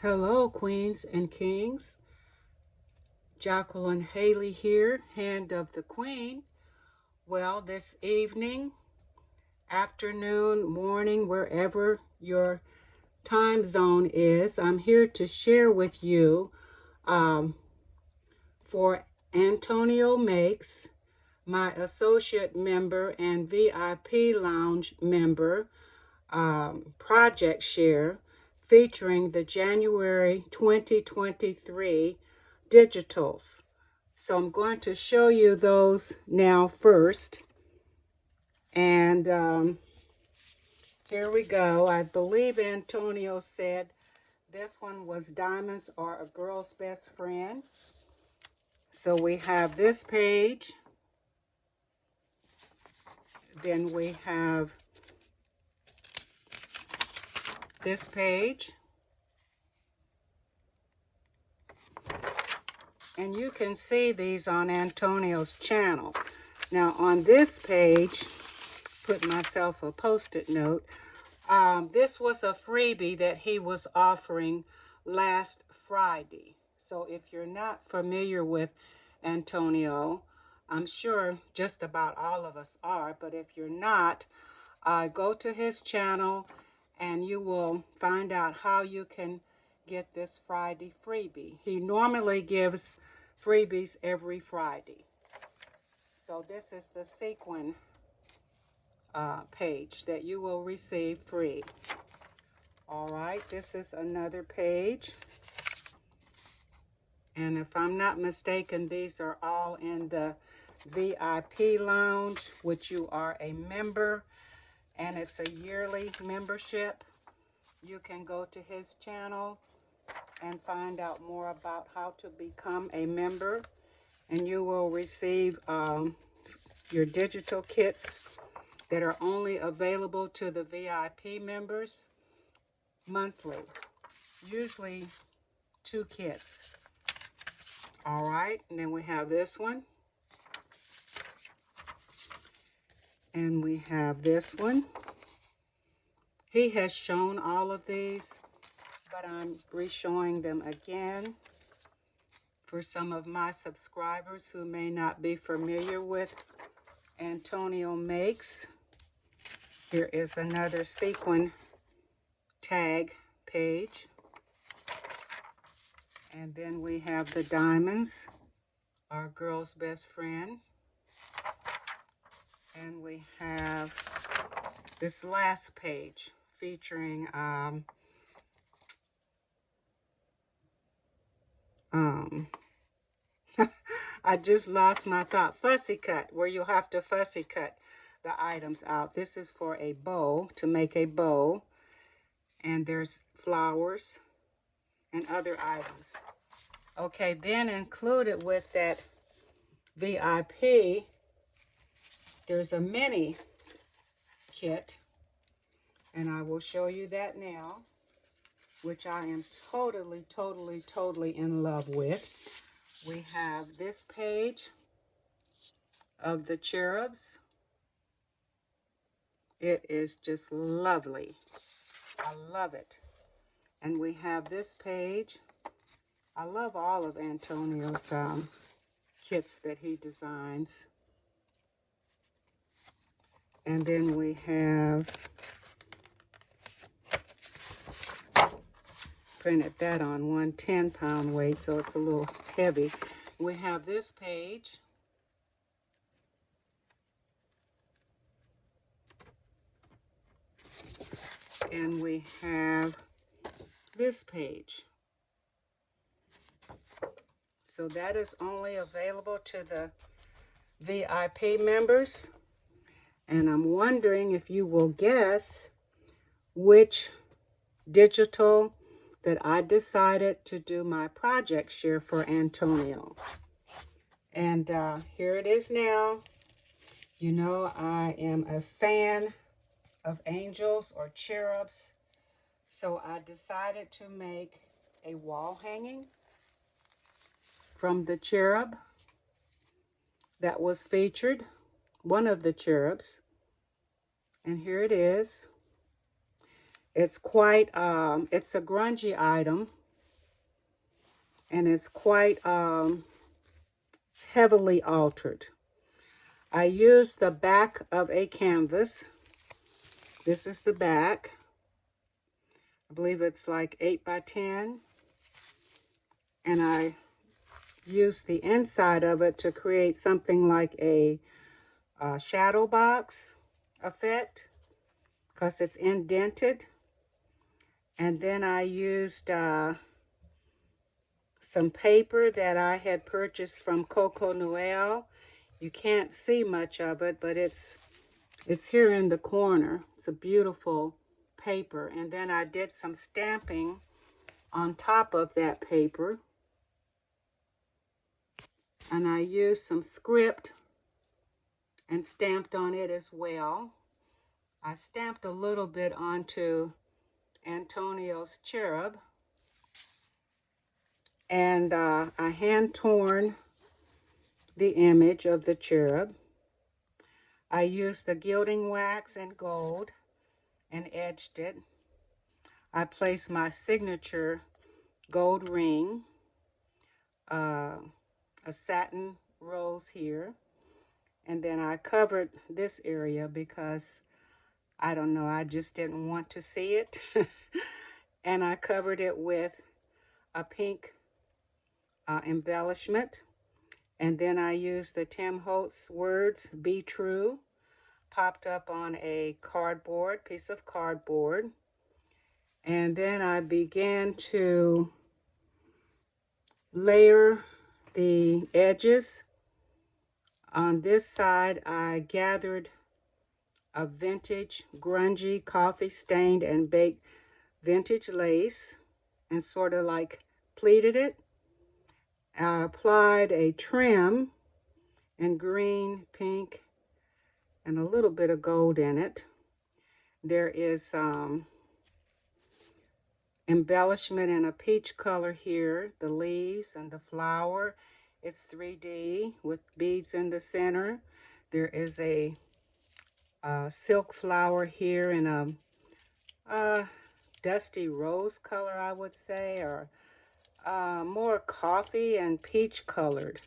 Hello, queens and kings. Jacqueline Haley here, Hand of the Queen. Well, this evening, afternoon, morning, wherever your time zone is, I'm here to share with you for Antonio Makes, my associate member and VIP lounge member project share featuring the January 2023 digitals. So I'm going to show you those now first. And here we go. I believe Antonio said this one was Diamonds Are a Girl's Best Friend. So we have this page. Then we have this page. And you can see these on Antonio's channel. Now on this page, put myself a post-it note. This was a freebie that he was offering last Friday. So if you're not familiar with Antonio, I'm sure just about all of us are, but if you're not, go to his channel and you will find out how you can get this Friday freebie. He normally gives freebies every Friday. So this is the sequin page that you will receive free. All right, this is another page. And if I'm not mistaken, these are all in the VIP lounge, which you are a member, and it's a yearly membership. You can go to his channel and find out more about how to become a member, and you will receive your digital kits that are only available to the VIP members monthly, usually 2 kits. All right, and then we have this one, and we have this one. He has shown all of these, but I'm re-showing them again for some of my subscribers who may not be familiar with Antonio Makes. Here is another sequin tag page. And then we have the Diamonds, Our Girl's Best Friend. And we have this last page featuring I just lost my thought. Fussy cut, where you'll have to fussy cut the items out. This is for a bow, to make a bow. And there's flowers and other items. Okay, then included with that VIP, there's a mini kit. And I will show you that now, which I am totally in love with. We have this page of the cherubs. It is just lovely. I love it. And we have this page. I love all of Antonio's kits that he designs. And then we have printed that on one 10-pound weight, so it's a little heavy. We have this page. And we have this page. So that is only available to the VIP members. And I'm wondering if you will guess which digital that I decided to do my project share for Antonio. And here it is now. You know, I am a fan of angels or cherubs. So I decided to make a wall hanging from the cherub that was featured, one of the cherubs. And here it is. It's quite, it's a grungy item. and it's quite heavily altered. I used the back of a canvas. This is the back. I believe it's like 8 by 10. And I used the inside of it to create something like a shadow box effect because it's indented. And then I used some paper that I had purchased from Coco Noel. You can't see much of it, but it's here in the corner. It's a beautiful paper. And then I did some stamping on top of that paper. And I used some script and stamped on it as well. I stamped a little bit onto Antonio's cherub. And I hand torn the image of the cherub. I used the gilding wax and gold and edged it. I placed my signature gold ring, a satin rose here, and then I covered this area because, I don't know, I just didn't want to see it. And I covered it with a pink embellishment. And then I used the Tim Holtz words, "Be True," popped up on a piece of cardboard. And then I began to layer the edges. On this side, I gathered a vintage, grungy, coffee-stained and baked vintage lace and sort of like pleated it. I applied a trim in green, pink, and a little bit of gold in it. There is embellishment in a peach color here, the leaves and the flower. It's 3D with beads in the center. There is a silk flower here in a dusty rose color, I would say, or more coffee and peach colored.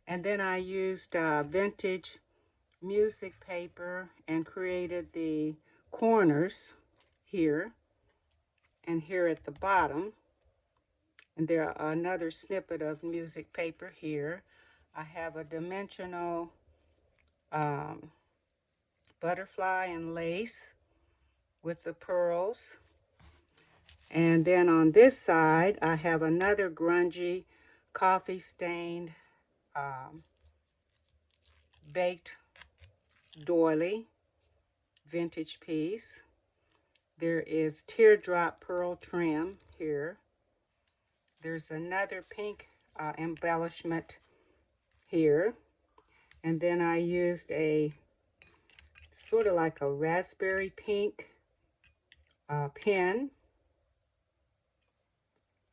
And then I used vintage music paper and created the corners here and here at the bottom. And there are another snippet of music paper here. I have a dimensional butterfly and lace with the pearls. And then on this side, I have another grungy, coffee-stained, baked doily vintage piece. There is teardrop pearl trim here. There's another pink embellishment here. And then I used a sort of like a raspberry pink pen.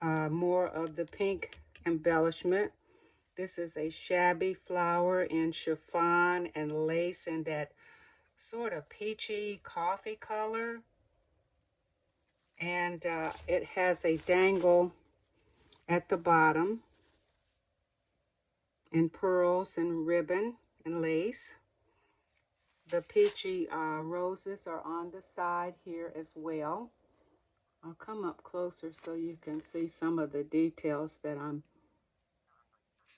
More of the pink embellishment. This is a shabby flower in chiffon and lace in that sort of peachy coffee color. And it has a dangle at the bottom in pearls and ribbon and lace. The peachy roses are on the side here as well. I'll come up closer so you can see some of the details that I'm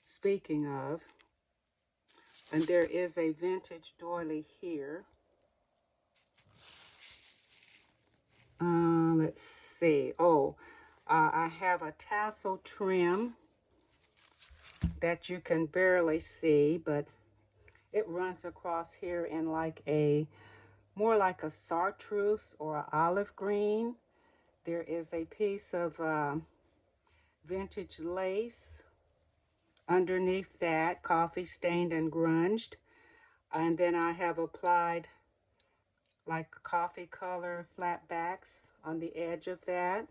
speaking of. And there is a vintage doily here. Let's see. I have a tassel trim that you can barely see, but it runs across here in like more like a chartreuse or an olive green. There is a piece of vintage lace underneath that, coffee stained and grunged. And then I have applied like coffee color flat backs on the edge of that.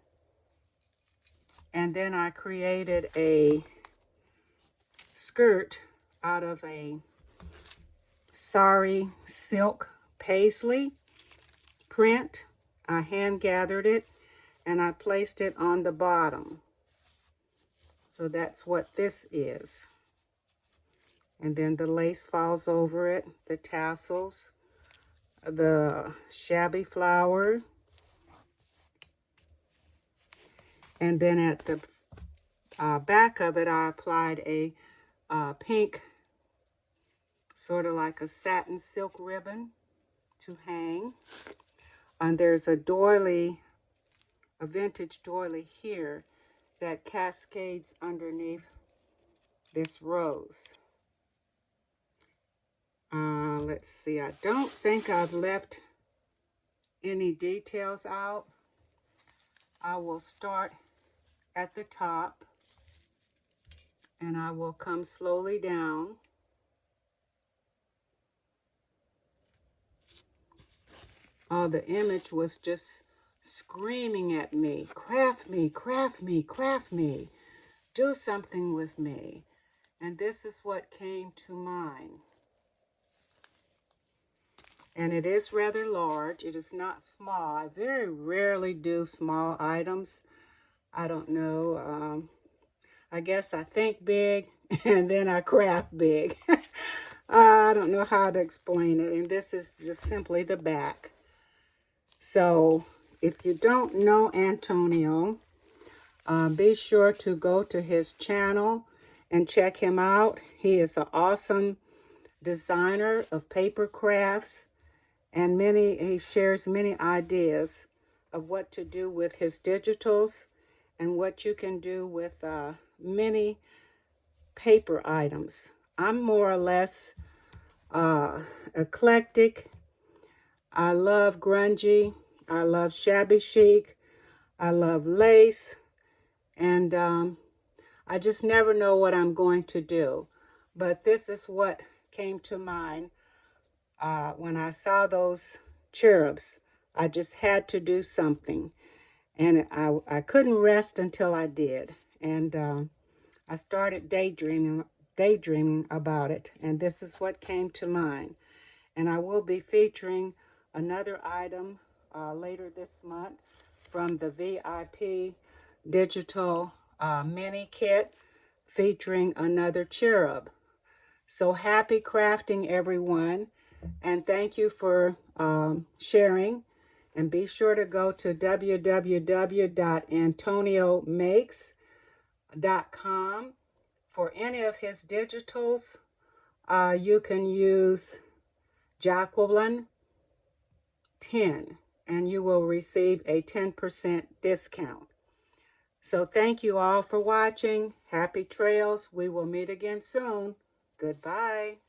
And then I created a skirt out of a sari silk paisley print. I hand gathered it and I placed it on the bottom. So that's what this is. And then the lace falls over it, the tassels, the shabby flower. And then at the back of it, I applied a pink, sort of like a satin silk ribbon to hang. And there's a doily, a vintage doily here that cascades underneath this rose. Let's see, I don't think I've left any details out. I will start at the top and I will come slowly down. Oh, the image was just screaming at me, craft me, craft me, craft me, do something with me. And this is what came to mind. And it is rather large. It is not small. I very rarely do small items. I don't know. I guess I think big and then I craft big. I don't know how to explain it. And this is just simply the back. So if you don't know Antonio, be sure to go to his channel and check him out. He is an awesome designer of paper crafts. And he shares many ideas of what to do with his digitals and what you can do with many paper items. I'm more or less eclectic. I love grungy. I love shabby chic. I love lace. And I just never know what I'm going to do. But this is what came to mind. When I saw those cherubs, I just had to do something. And I couldn't rest until I did. And I started daydreaming about it. And this is what came to mind. And I will be featuring another item later this month from the VIP Digital Mini Kit featuring another cherub. So happy crafting, everyone. And thank you for sharing. And be sure to go to www.antoniomakes.com. For any of his digitals, you can use Jacqueline 10 and you will receive a 10% discount. So thank you all for watching. Happy trails. We will meet again soon. Goodbye.